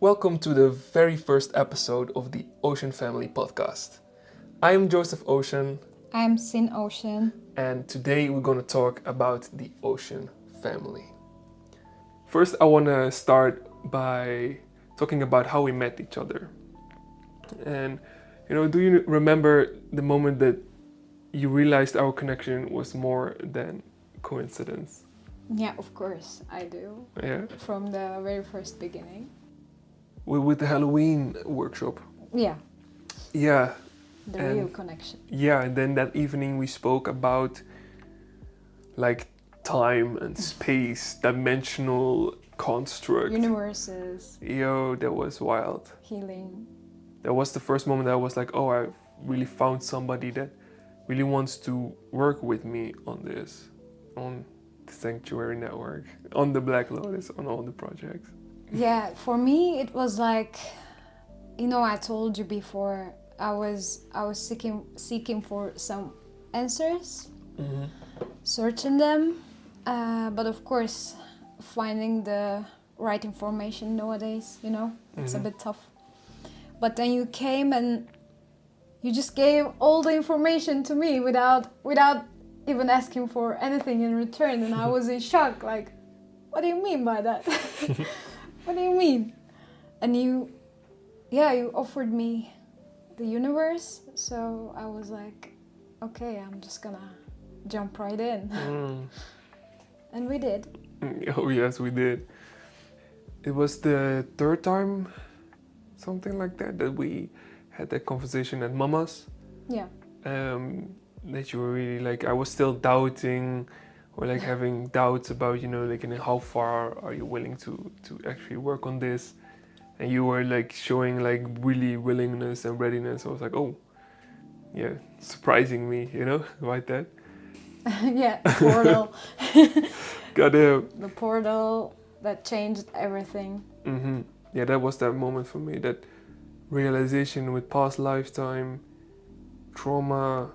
Welcome to the very first episode of the Ocean Family podcast. I am Joseph Ocean, I'm Sin Ocean. and today we're going to talk about the Ocean family. First, I want to start by talking about how we met each other. And, do you remember the moment that you realized our connection was more than coincidence? Yeah, of course, I do. Yeah? From the very first beginning. With the Halloween workshop. Yeah, Yeah. the And- real connection. Yeah, and then that evening we spoke about like time and space, dimensional construct. Universes, Yo, that was wild. healing. That was the first moment that I was like, oh, I really found somebody that really wants to work with me on this, on the Sanctuary Network, on the Black Lotus, on all the projects. Yeah, for me it was like, I told you before, I was seeking for some answers, Mm-hmm. searching them, but of course, finding the right information nowadays, it's a bit tough. But then you came and you just gave all the information to me without even asking for anything in return, and I was in shock. Like, what do you mean by that? What do you mean? And you offered me the universe, so I was like, okay, I'm just gonna jump right in. And we did. Oh yes, we did. It was the third time, something like that we had that conversation at Mama's. Yeah. That you were really like, I was still doubting, or like having doubts about, how far are you willing to actually work on this, and you were like showing like really willingness and readiness. I was like, oh, yeah, surprising me, about that. Yeah, the portal. Goddamn. The portal that changed everything. Mm-hmm. Yeah, that was that moment for me, that realization with past lifetime, trauma,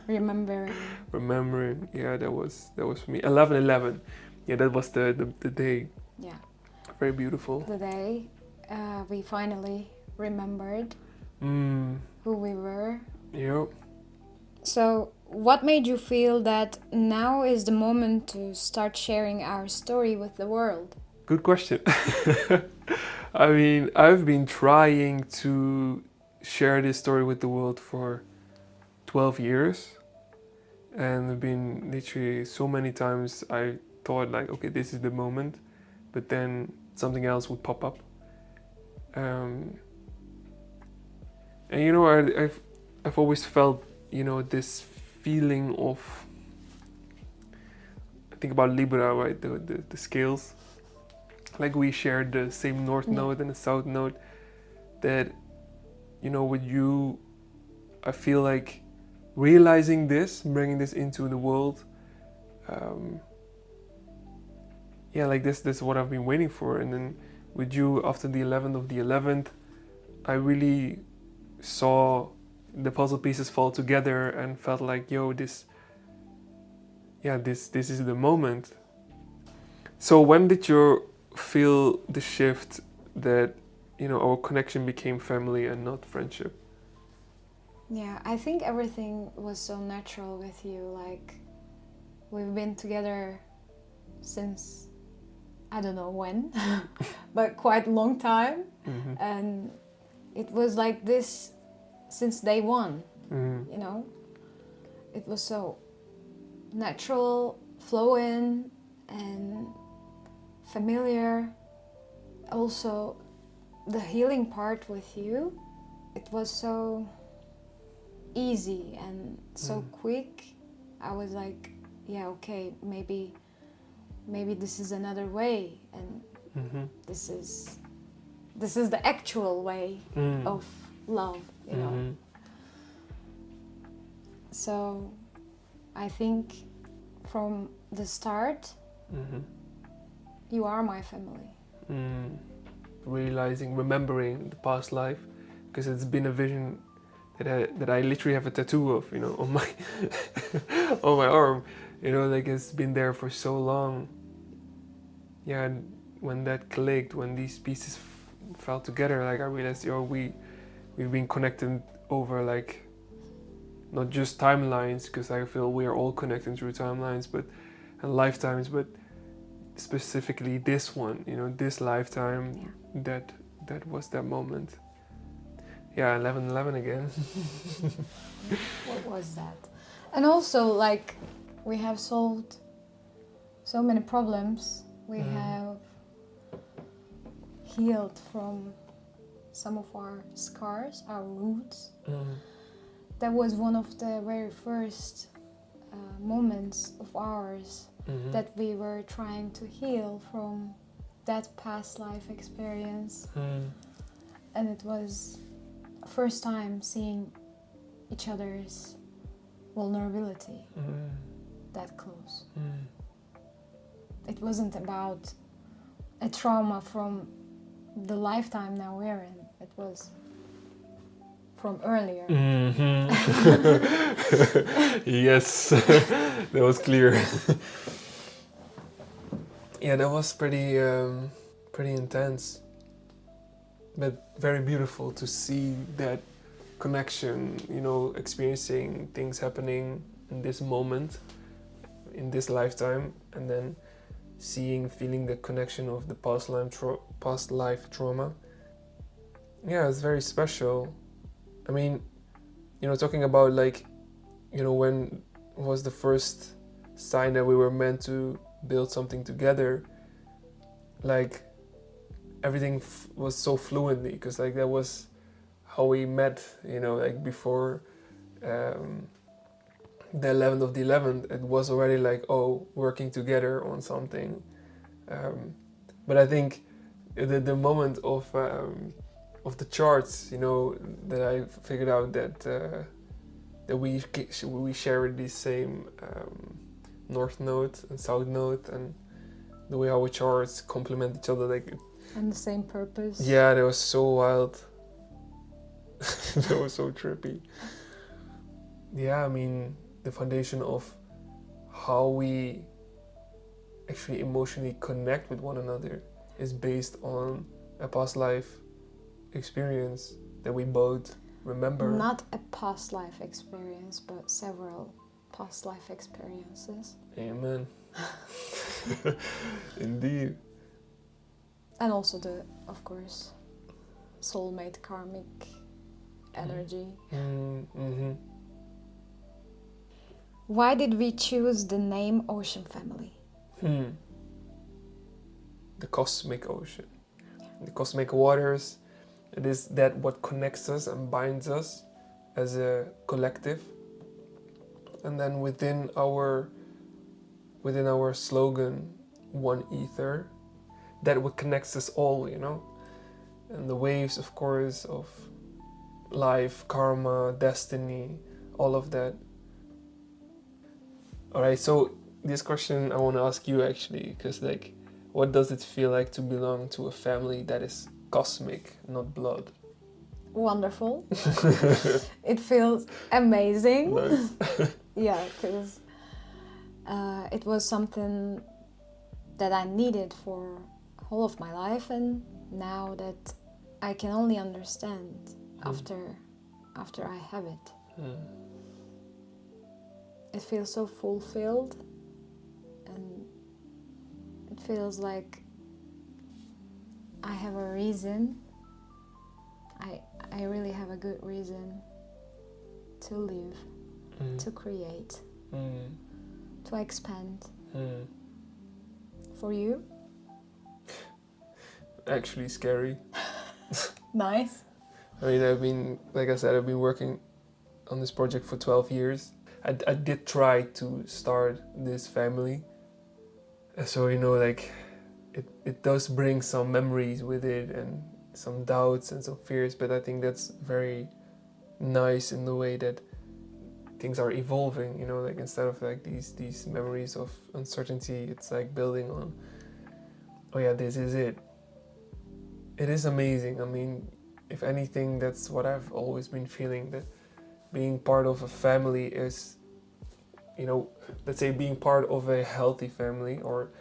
remembering. Yeah, that was for me. 11/11. Yeah, that was the day. Yeah. Very beautiful. The day we finally remembered Mm. who we were. Yeah. So, what made you feel that now is the moment to start sharing our story with the world? Good question. I mean, I've been trying to share this story with the world for 12 years. And I've been literally so many times I thought like, okay, this is the moment. But then something else would pop up. And I've always felt, this feeling of, I think about Libra, right? The scales. Like we share the same north node and the south node. That, with you, I feel like realizing this, bringing this into the world, like this is what I've been waiting for. And then with you, after the 11th of the 11th, I really saw the puzzle pieces fall together and felt like, yo, this is the moment. So when did you feel the shift that, our connection became family and not friendship? Yeah, I think everything was so natural with you. Like, we've been together since, I don't know when, but quite a long time. Mm-hmm. And it was like this since day one, Mm-hmm. It was so natural, flowing, and familiar. Also, the healing part with you, it was so easy and so quick. I was like, yeah, okay, maybe this is another way, and Mm-hmm. this is the actual way of love, Mm-hmm. So I think from the start, Mm-hmm. you are my family. Remembering the past life, because it's been a vision that I literally have a tattoo of, on my on my arm, like it's been there for so long. Yeah, and when that clicked, when these pieces fell together, like I realized, we've been connected over like not just timelines, because I feel we are all connected through timelines, but and lifetimes, but specifically this one, this lifetime, that was that moment. Yeah, 11/11 again. What was that? And also, like, we have solved so many problems. We have healed from some of our scars, our wounds. That was one of the very first moments of ours that we were trying to heal from that past life experience. And it was first time seeing each other's vulnerability that close. It wasn't about a trauma from the lifetime now we're in. It was from earlier. Yes, that was clear. Yeah, that was pretty intense, but very beautiful to see that connection, experiencing things happening in this moment, in this lifetime, and then feeling the connection of the past life trauma. Yeah, it's very special. I mean, talking about like, when was the first sign that we were meant to build something together, like everything was so fluently, because like that was how we met, like before the 11th of the 11th, it was already like, working together on something. But I think the moment of the charts, that I figured out that we share the same north node and south node, and the way our charts complement each other, like. And the same purpose. Yeah, that was so wild. That was so trippy. Yeah, I mean, the foundation of how we actually emotionally connect with one another is based on a past life experience that we both remember. Not a past life experience, but several past life experiences. Amen. Indeed. And also of course, soulmate karmic energy. Mm-hmm. Why did we choose the name Ocean Family? The cosmic ocean. The cosmic waters. It is that what connects us and binds us as a collective. And then within our slogan, One Ether, that what connects us all, And the waves, of course, of life, karma, destiny, all of that. Alright, so this question I want to ask you actually, because like, what does it feel like to belong to a family that is cosmic, not blood? Wonderful. It feels amazing. Nice. Yeah, because it was something that I needed for whole of my life, and now that I can only understand after I have it. It feels so fulfilled, and it feels like I have a reason. I really have a good reason to live, to create, to expand. For you? Actually scary. Nice. I mean, like I said, I've been working on this project for 12 years. I did try to start this family. So, like, it does bring some memories with it and some doubts and some fears, but I think that's very nice in the way that things are evolving, like instead of like these memories of uncertainty, it's like building on, oh yeah, this is it. It is amazing. I mean, if anything, that's what I've always been feeling, that being part of a family is, let's say being part of a healthy family, or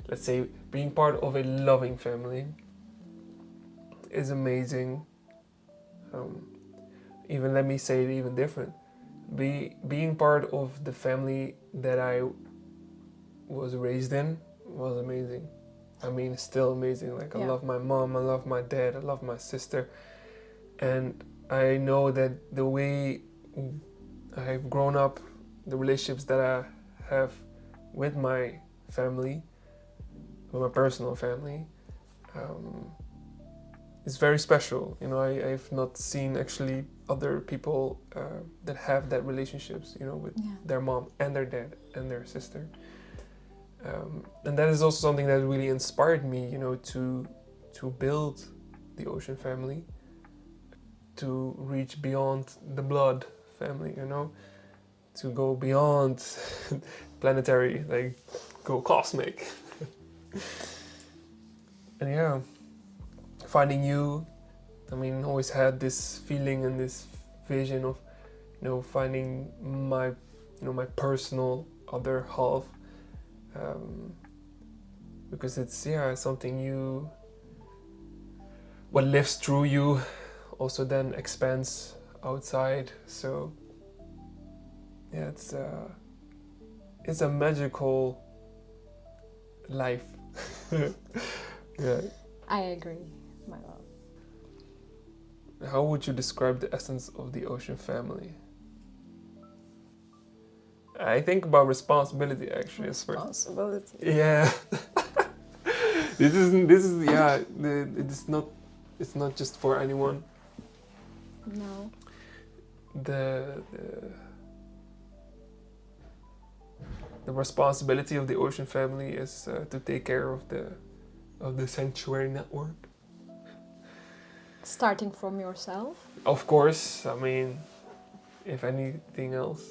let's say being part of a loving family, is amazing. Even let me say it even different. Being part of the family that I was raised in was amazing. I mean, it's still amazing. Like, I love my mom, I love my dad, I love my sister. And I know that the way I've grown up, the relationships that I have with my family, with my personal family, is very special. You know, I've not seen actually other people that have that relationships, you know, with their mom and their dad and their sister. And that is also something that really inspired me, you know, to build the Ocean family, to reach beyond the blood family, you know, to go beyond planetary, like go cosmic. And yeah, finding you, I mean, always had this feeling and this vision of, you know, finding my, you know, my personal other half, because it's something you, what lives through you also then expands outside. So yeah, it's a magical life. Yeah. I agree, my love. How would you describe the essence of the Ocean family? I think about responsibility actually. Responsibility. Yeah. This is yeah. It's not just for anyone. No. The responsibility of the Ocean family is to take care of the sanctuary network. Starting from yourself. Of course, I mean, if anything else.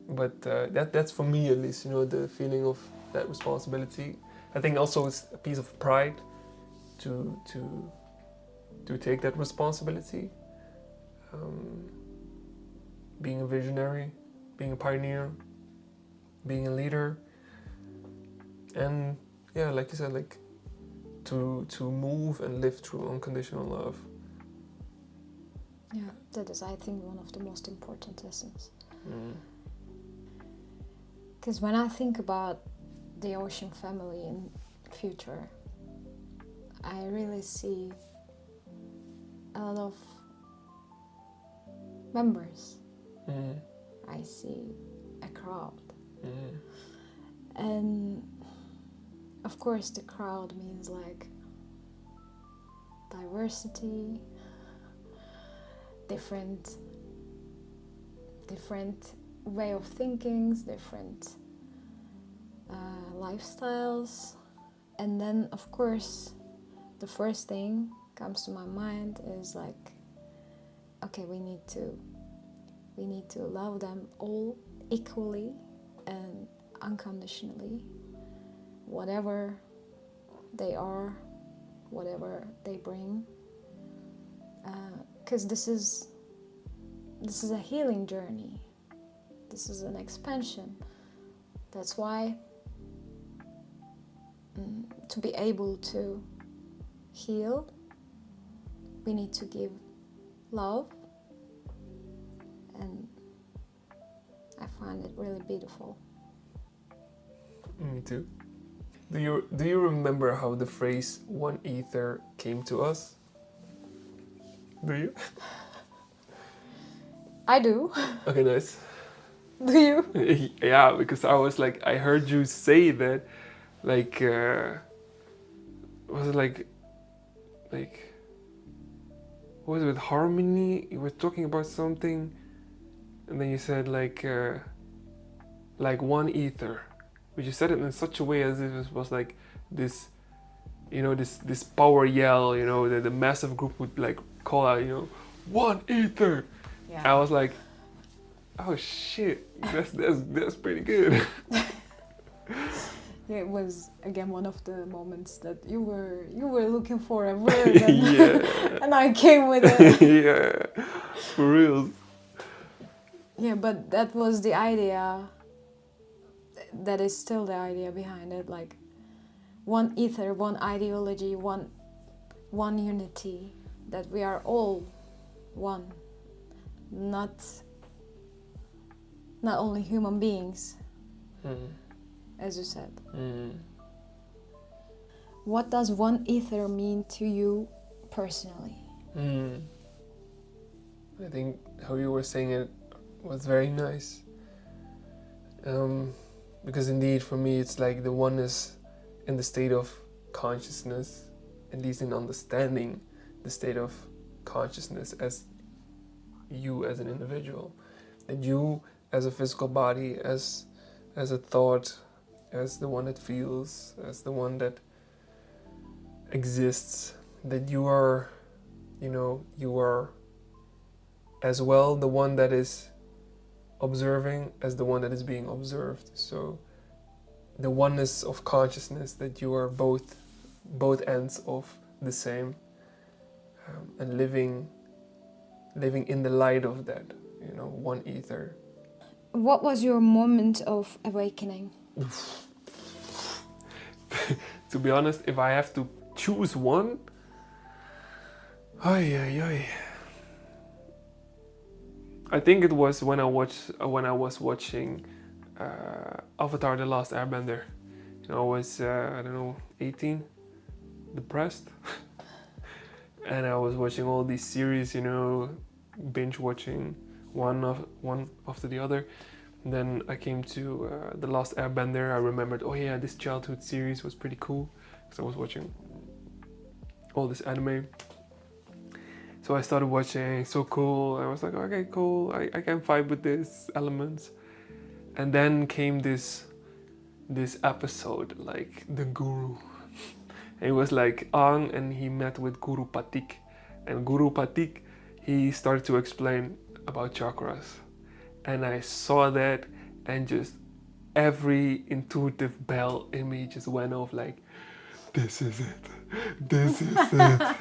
But that's for me at least, you know, the feeling of that responsibility. I think also it's a piece of pride to take that responsibility. Being a visionary, being a pioneer, being a leader, and yeah, like you said, like to move and live through unconditional love. Yeah, that is, I think, one of the most important lessons. Because when I think about the Ocean family in future, I really see a lot of members. I see a crowd. And of course the crowd means like diversity, different way of thinking, different lifestyles. And then of course the first thing comes to my mind is like, okay, we need to love them all equally and unconditionally, whatever they are, whatever they bring, because this is a healing journey. This is an expansion. That's why to be able to heal, we need to give love, and I find it really beautiful. Me too. Do you remember how the phrase "one ether" came to us? Do you? I do. Okay, nice. Do you? Yeah, because I was like, I heard you say that, like, was it like, what was it with harmony? You were talking about something, and then you said like one ether, but you said it in such a way as if it was like this, you know, this power yell, you know, that the massive group would like call out, you know, one ether. Yeah. I was like, oh shit, that's pretty good. It was again one of the moments that you were looking for a word, and, Yeah. and I came with it. Yeah, for real. Yeah, but that was the idea. That is still the idea behind it. Like, one ether, one ideology, one unity, that we are all one, not only human beings, as you said. What does one ether mean to you personally? I think how you were saying it was very nice. Because indeed, for me, it's like the oneness in the state of consciousness, at least in understanding the state of consciousness as you as an individual, that you as a physical body, as a thought, as the one that feels, as the one that exists, that you are, you are as well the one that is observing as the one that is being observed. So the oneness of consciousness, that you are both ends of the same, and living in the light of that, one ether. What was your moment of awakening? To be honest, if I have to choose one, I think it was when I was watching Avatar: The Last Airbender. I was 18, depressed, and I was watching all these series, binge watching one after the other. And then I came to The Last Airbender. I remembered, oh yeah, this childhood series was pretty cool, because I was watching all this anime. So I started watching, so cool. I was like, okay, cool, I can vibe with these elements. And then came this episode, like the guru. And it was like Aang, and he met with Guru Patik. And Guru Patik, he started to explain about chakras. And I saw that, and just every intuitive bell in me just went off, like, this is it. This is it.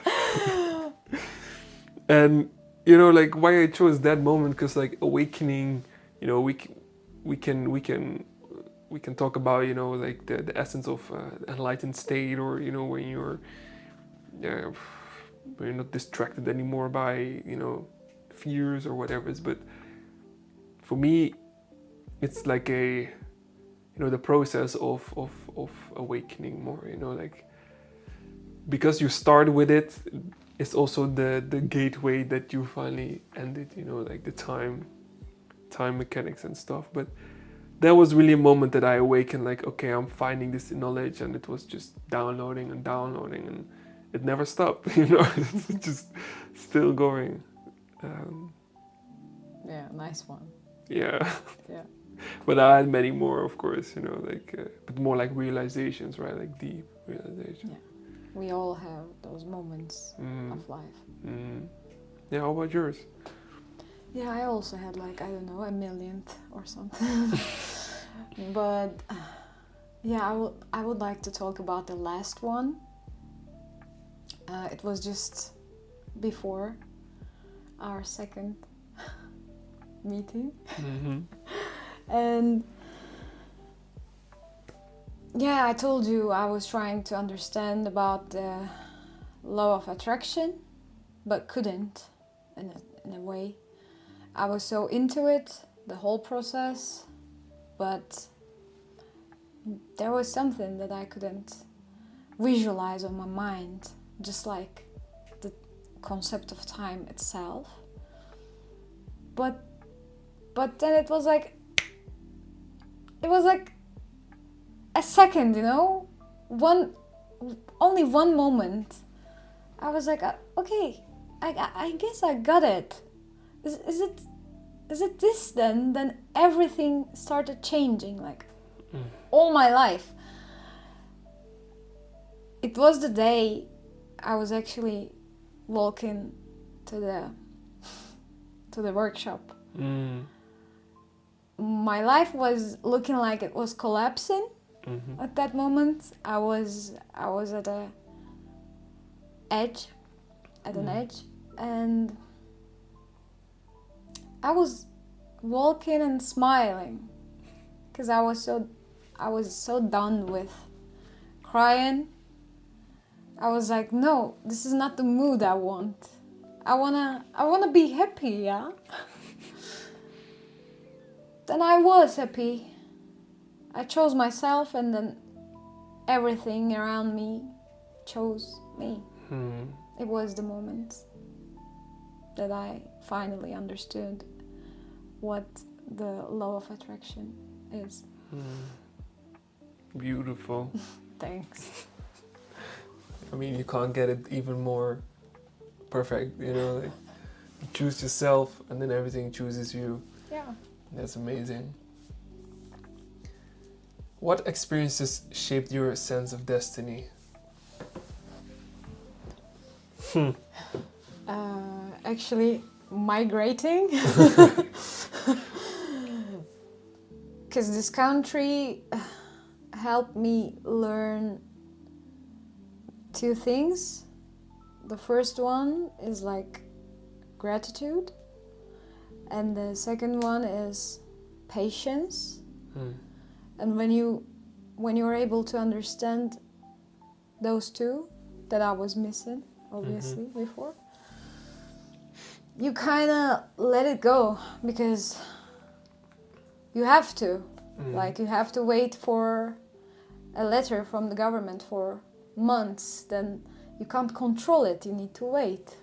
And like, why I chose that moment, because like awakening, we can talk about, like the essence of enlightened state, or when you're not distracted anymore by fears or whatever. But for me, it's like the process of awakening more, like, because you start with it, it's also the gateway that you finally end it, like the time mechanics and stuff. But that was really a moment that I awakened, like, okay, I'm finding this knowledge, and it was just downloading, and it never stopped. It's just still going. Yeah, nice one. Yeah. Yeah. But I had many more, of course, like, but more like realizations, right? Like deep realization. Yeah. We all have those moments of life. Yeah, how about yours? Yeah, I also had like, I don't know, a millionth or something. But yeah, I would like to talk about the last one. It was just before our second meeting. And yeah, I told you I was trying to understand about the law of attraction, but couldn't in a way. I was so into it, the whole process, but there was something that I couldn't visualize on my mind, just like the concept of time itself. But then it was like a second, only one moment. I was like, okay, I guess I got it. Is it this then? Then everything started changing, like all my life. It was the day I was actually walking to the workshop. My life was looking like it was collapsing. At that moment. I was at an edge, and I was walking and smiling, because I was so done with crying, I was like, no, this is not the mood I want. I wanna be happy, yeah? Then I was happy. I chose myself, and then everything around me chose me. It was the moment that I finally understood what the law of attraction is. Beautiful. Thanks. I mean, you can't get it even more perfect, you know, like you choose yourself and then everything chooses you. Yeah. That's amazing. What experiences shaped your sense of destiny? Actually, migrating. Because this country helped me learn two things. The first one is like gratitude, and the second one is patience. And when you're able to understand those two that I was missing, obviously, before, you kind of let it go, because you have to. Like, you have to wait for a letter from the government for months, then you can't control it, you need to wait.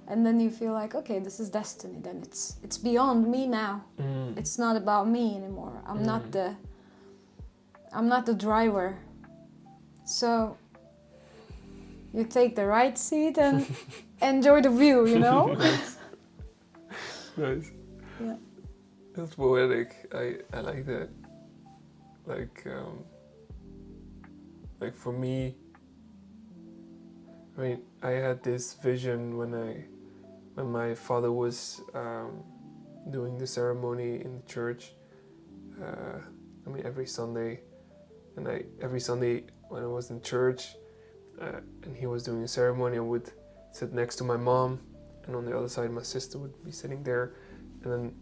And then you feel like, okay, this is destiny, then it's beyond me now. It's not about me anymore. I'm not the driver. So you take the right seat and enjoy the view, you know? Nice. Yeah. That's poetic. I like that. Like for me, I mean, I had this vision when my father was doing the ceremony in the church. I mean, every Sunday when I was in church and he was doing a ceremony, I would sit next to my mom, and on the other side my sister would be sitting there, and then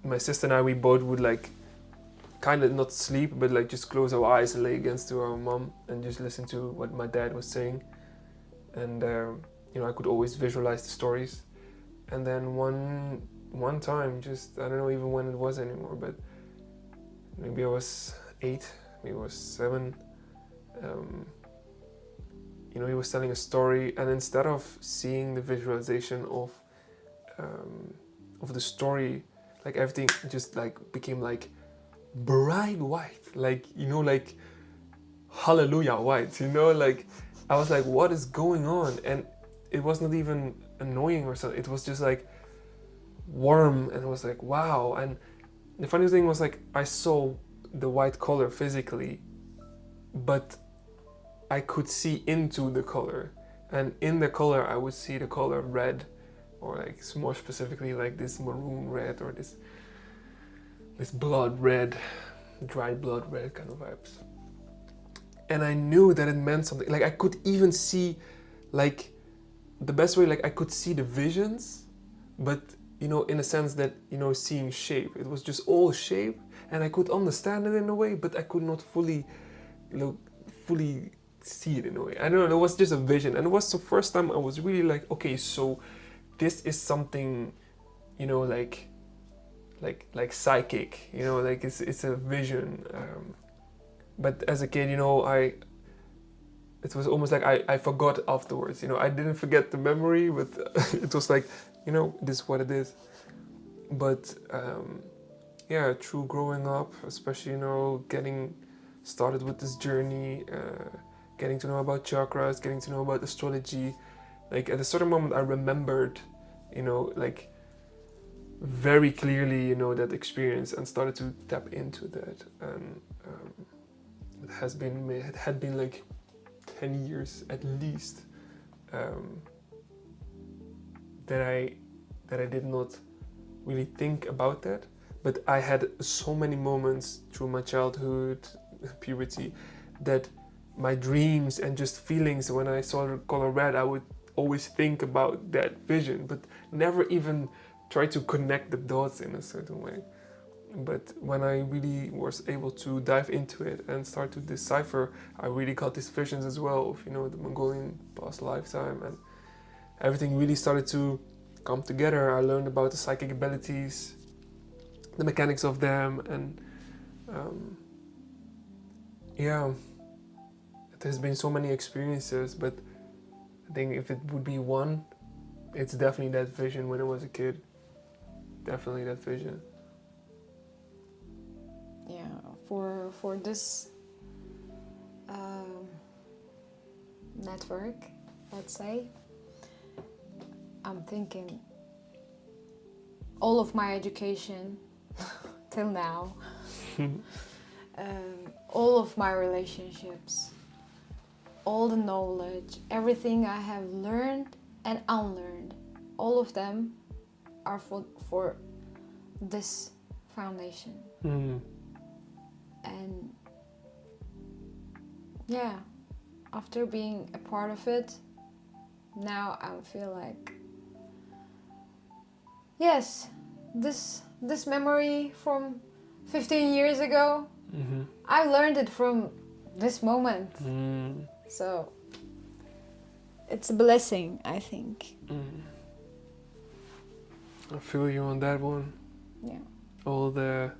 my sister and I, we both would like kind of not sleep, but like just close our eyes and lay against to our mom and just listen to what my dad was saying. And you know, I could always visualize the stories. And then one time, just I don't know even when it was anymore, but maybe I was 8, maybe I was 7. You know, he was telling a story, and instead of seeing the visualization of the story, like everything just like became like bright white, like, you know, like hallelujah white, you know, like I was like, what is going on? And it was not even annoying or something, it was just like warm, and it was like, wow. And the funny thing was, like, I saw the white color physically, but I could see into the color, and in the color I would see the color red, or like more specifically like this maroon red, or this blood red, dry blood red kind of vibes. And I knew that it meant something. Like, I could even see, like, the best way, like, I could see the visions, but, you know, in a sense that, you know, seeing shape. It was just all shape, and I could understand it in a way, but I could not fully, you know, fully see it in a way. I don't know, it was just a vision. And it was the first time I was really like, okay, so this is something, you know, like psychic, you know, like it's a vision. But as a kid, you know, it was almost like I forgot afterwards, you know. I didn't forget the memory, but it was like, you know, this is what it is. But yeah, through growing up, especially, you know, getting started with this journey, getting to know about chakras, getting to know about astrology, like at a certain moment I remembered, you know, like very clearly, you know, that experience, and started to tap into that. And it had been like 10 years at least that I did not really think about that. But I had so many moments through my childhood, puberty, that my dreams and just feelings, when I saw the color red, I would always think about that vision, but never even try to connect the dots in a certain way. But when I really was able to dive into it and start to decipher, I really got these visions as well of, the Mongolian past lifetime, and everything really started to come together. I learned about the psychic abilities, the mechanics of them, and um, yeah, it has been so many experiences, but I think if it would be one, it's definitely that vision when I was a kid. Definitely that vision. Yeah, for this network, let's say, I'm thinking all of my education till now, all of my relationships, all the knowledge, everything I have learned and unlearned, all of them are for this foundation. And yeah, after being a part of it, now I feel like, yes, this memory from 15 years ago, I learned it from this moment. So it's a blessing, I think. I feel you on that one. Yeah. All the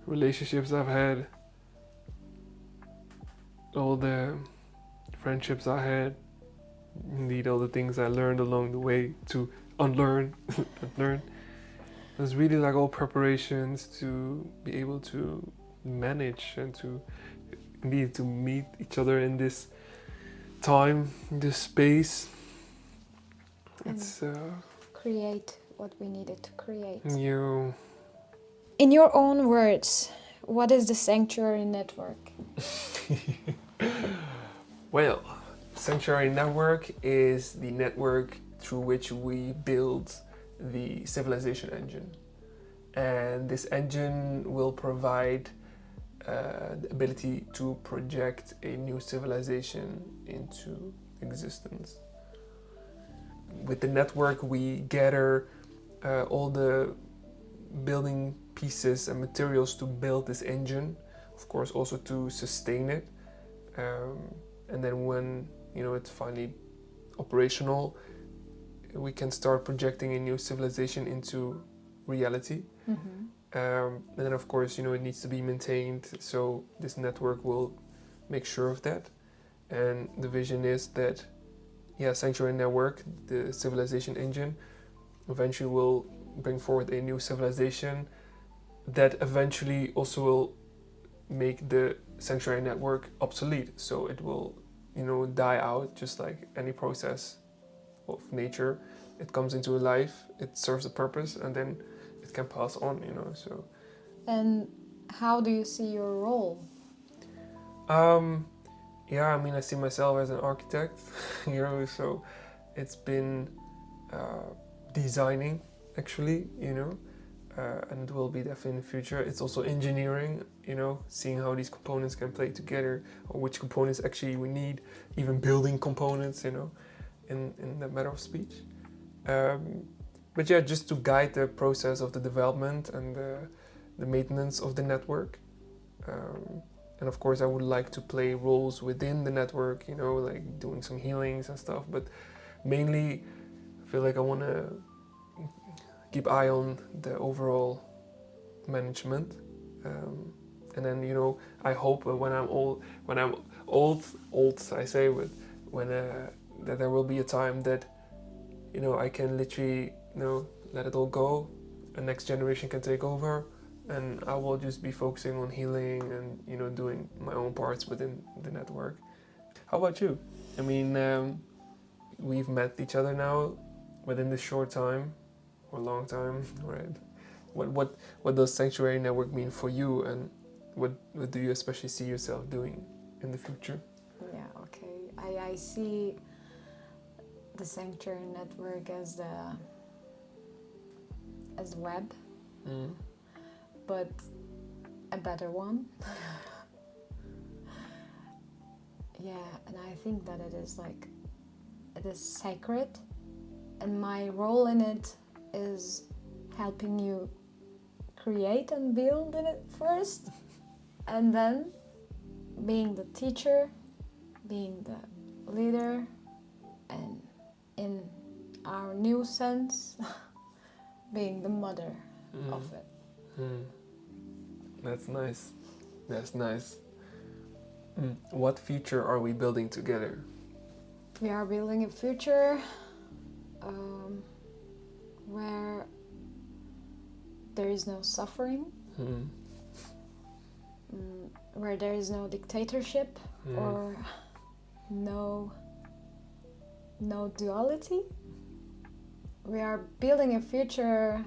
relationships I've had, all the friendships I had, indeed all the things I learned along the way to unlearn and learn. It was really like all preparations to be able to manage and to indeed to meet each other in this time, in this space. It's create what we needed to create. you. In your own words, what is the Sanctuary Network? Well, Sanctuary Network is the network through which we build the civilization engine. And this engine will provide the ability to project a new civilization into existence. With the network, we gather all the building pieces and materials to build this engine, of course also to sustain it, and then when it's finally operational, we can start projecting a new civilization into reality. And then of course it needs to be maintained, so this network will make sure of that. And the vision is that Sanctuary Network, the civilization engine, eventually will bring forward a new civilization that eventually also will make the Sanctuary Network obsolete. So it will die out, just like any process of nature. It comes into life, it serves a purpose, and then it can pass on, so. And how do you see your role? I see myself as an architect, so it's been designing, actually, and it will be definitely in the future. It's also engineering, seeing how these components can play together, or which components actually we need, even building components, in the matter of speech. But yeah, just to guide the process of the development and the maintenance of the network. And of course I would like to play roles within the network, like doing some healings and stuff, but mainly I feel like I want to keep eye on the overall management. And then, I hope when I'm old, I say, but when that there will be a time that, I can literally, let it all go, a next generation can take over, and I will just be focusing on healing and, doing my own parts within the network. How about you? I mean, we've met each other now within this short time, or long time, right? What does Sanctuary Network mean for you, and what do you especially see yourself doing in the future? Yeah, okay. I see the Sanctuary Network as the web, but a better one. Yeah, and I think that it is sacred, and my role in it is helping you create and build in it first, and then being the teacher, being the leader, and in our new sense, being the mother of it. That's nice. That's nice. What future are we building together? We are building a future where there is no suffering, where there is no dictatorship or no duality. We are building a future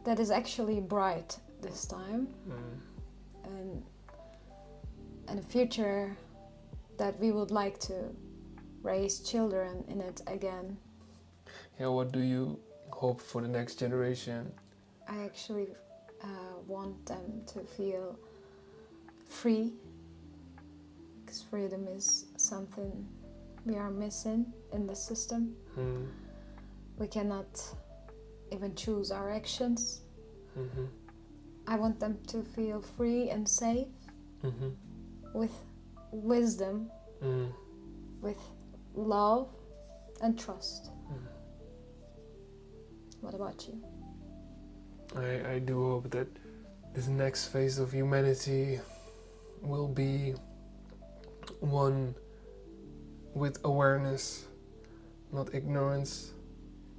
that is actually bright this time, and a future that we would like to raise children in it again. Yeah, what do you hope for the next generation? I actually want them to feel free, because freedom is something we are missing in the system. We cannot even choose our actions. I want them to feel free and safe, with wisdom, with love and trust. What about you? I do hope that this next phase of humanity will be one with awareness, not ignorance.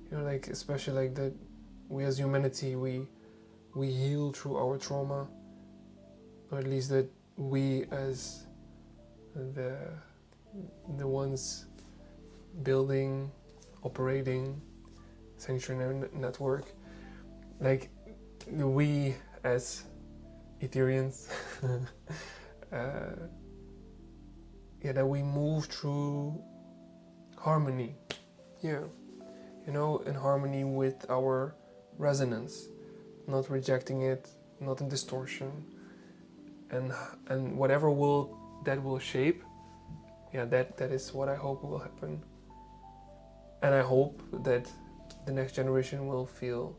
You know, like especially like that we as humanity we heal through our trauma, or at least that we as the ones building, operating sanctuary network, like we as Ethereans, that we move through harmony, in harmony with our resonance, not rejecting it, not in distortion, and whatever that will shape, that is what I hope will happen. And I hope that the next generation will feel,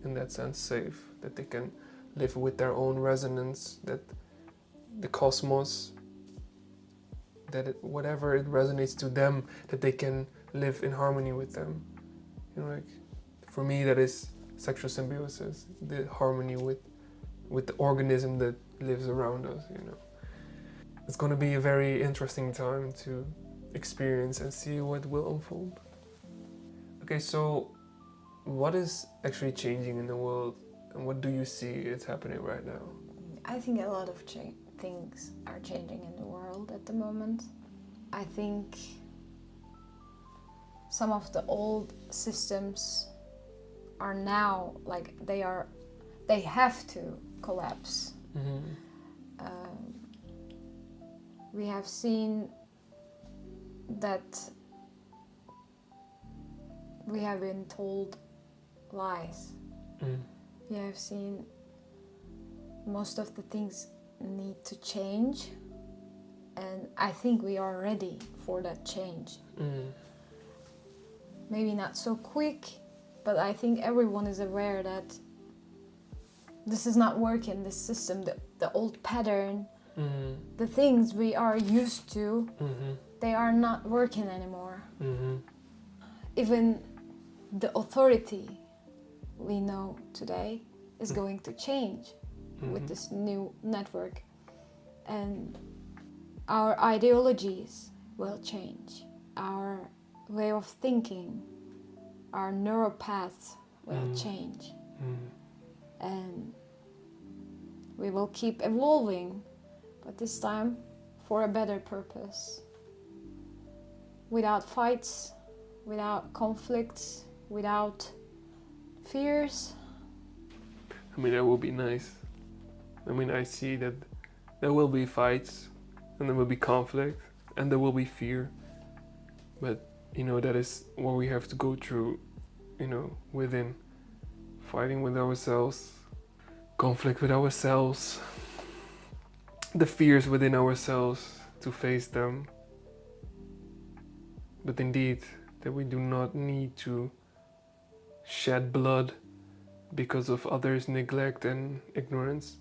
in that sense, safe, that they can live with their own resonance, that the cosmos, whatever it resonates to them, that they can live in harmony with them. Like for me, that is sexual symbiosis, the harmony with the organism that lives around us. It's going to be a very interesting time to experience and see what will unfold. Okay, so what is actually changing in the world, and what do you see is happening right now? I think a lot of things are changing in the world at the moment. I think some of the old systems are now like they have to collapse. We have seen that we have been told lies. We have seen most of the things need to change, and I think we are ready for that change. Maybe not so quick, but I think everyone is aware that this is not working, this system, the old pattern, the things we are used to, they are not working anymore. Even the authority we know today is going to change with this new network, and our ideologies will change, our way of thinking, our neural paths will change, and we will keep evolving, but this time for a better purpose, without fights, without conflicts, without fears. I mean, that will be nice. I mean, I see that there will be fights, and there will be conflict, and there will be fear. But, that is what we have to go through, within. Fighting with ourselves, conflict with ourselves, the fears within ourselves, to face them. But indeed, that we do not need to shed blood because of others' neglect and ignorance,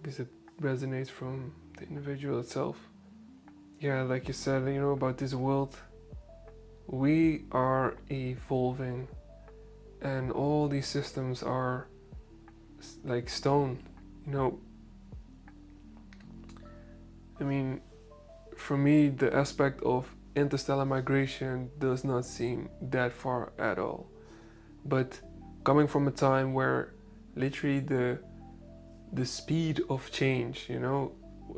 because it resonates from the individual itself. Yeah, like you said, about this world, we are evolving, and all these systems are like stone. You know, I mean, for me, the aspect of interstellar migration does not seem that far at all. But coming from a time where literally the speed of change,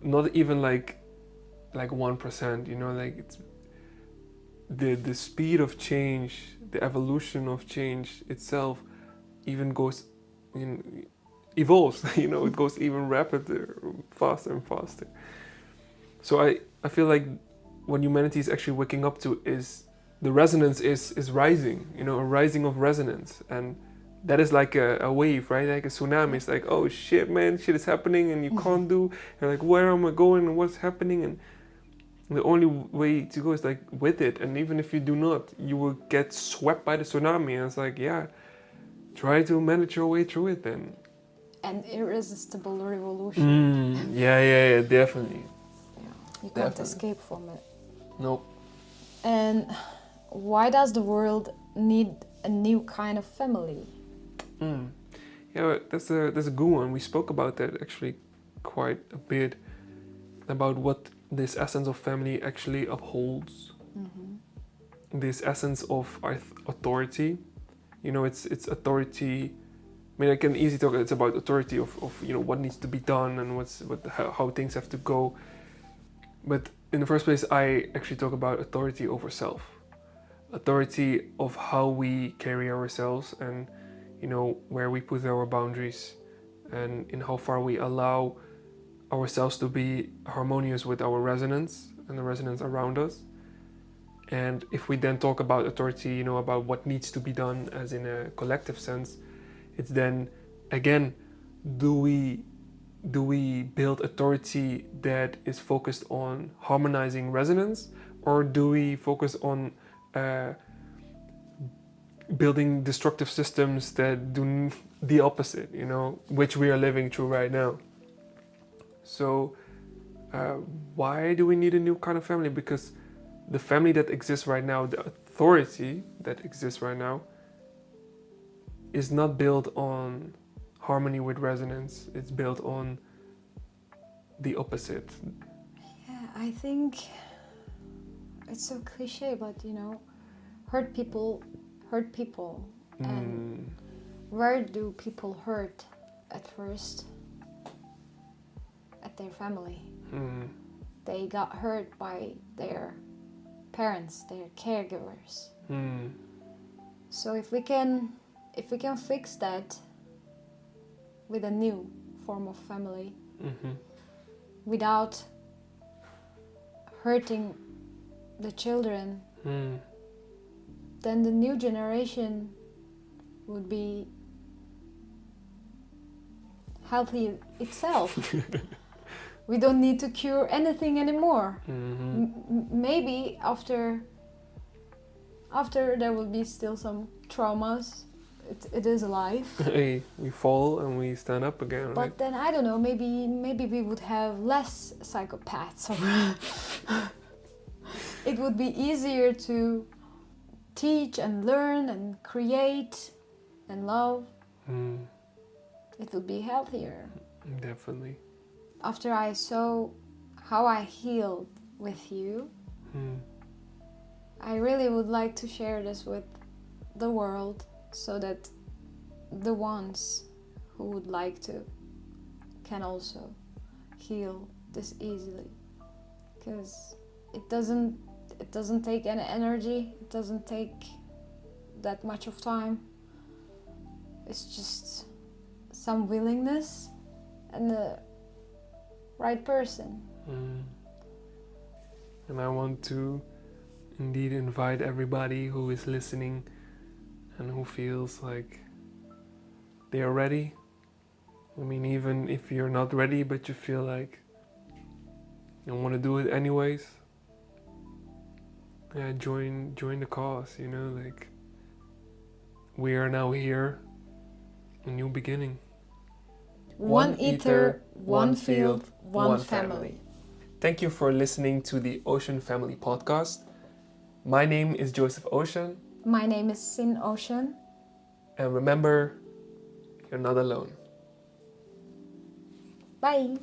not even like 1%, like it's the speed of change, the evolution of change itself even goes in evolves, it goes even rapider, faster and faster. So I feel like what humanity is actually waking up to is the resonance is rising, a rising of resonance. And that is like a wave, right? Like a tsunami. It's like, oh shit, man, shit is happening and you can't do. You're like, where am I going and what's happening? And the only way to go is like with it. And even if you do not, you will get swept by the tsunami. And it's like, yeah, try to manage your way through it then. An irresistible revolution. Yeah, definitely. Yeah, you can't escape from it. Nope. And why does the world need a new kind of family? Yeah, that's a good one. We spoke about that actually quite a bit, about what this essence of family actually upholds. This essence of authority. It's authority. I mean, I can easily talk. It's about authority of what needs to be done and how things have to go. But in the first place, I actually talk about authority over self, authority of how we carry ourselves, and where we put our boundaries, and in how far we allow ourselves to be harmonious with our resonance and the resonance around us. And if we then talk about authority, about what needs to be done as in a collective sense, it's then again, do we build authority that is focused on harmonizing resonance, or do we focus on building destructive systems that do the opposite, which we are living through right now? So why do we need a new kind of family? Because the family that exists right now, the authority that exists right now, is not built on harmony with resonance. It's built on the opposite. Yeah, I think it's so cliche, but hurt people hurt people. And where do people hurt at first? At their family. They got hurt by their parents, their caregivers. So if we can fix that with a new form of family, without hurting the children, then the new generation would be healthy itself. We don't need to cure anything anymore. Maybe after there will be still some traumas. It is life. Hey, we fall and we stand up again, right? But then I don't know. Maybe we would have less psychopaths. It would be easier to teach and learn and create and love. It would be healthier. Definitely. After I saw how I healed with you, I really would like to share this with the world, so that the ones who would like to can also heal this easily. Because it doesn't take any energy, it doesn't take that much of time. It's just some willingness and the right person. And I want to indeed invite everybody who is listening and who feels like they are ready. I mean, even if you're not ready, but you feel like you want to do it anyways, yeah, join the cause, like we are now here A new beginning. One ether, one field, one family. Thank you for listening to the Ocean Family podcast. My name is Joseph Ocean. My name is Sin Ocean. And remember, you're not alone. Bye.